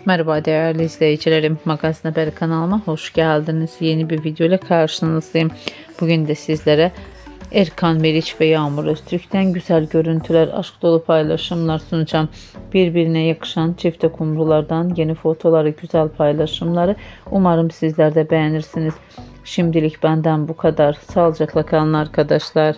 Merhaba değerli izleyicilerim, Magazin Haber kanalıma hoş geldiniz. Yeni bir video ile karşınızdayım. Bugün de sizlere Erkan, Meriç ve Yağmur Öztürk'ten güzel görüntüler, aşk dolu paylaşımlar sunacağım. Birbirine yakışan çifte kumrulardan yeni fotoları, güzel paylaşımları. Umarım sizler de beğenirsiniz. Şimdilik benden bu kadar. Sağlıcakla kalın arkadaşlar.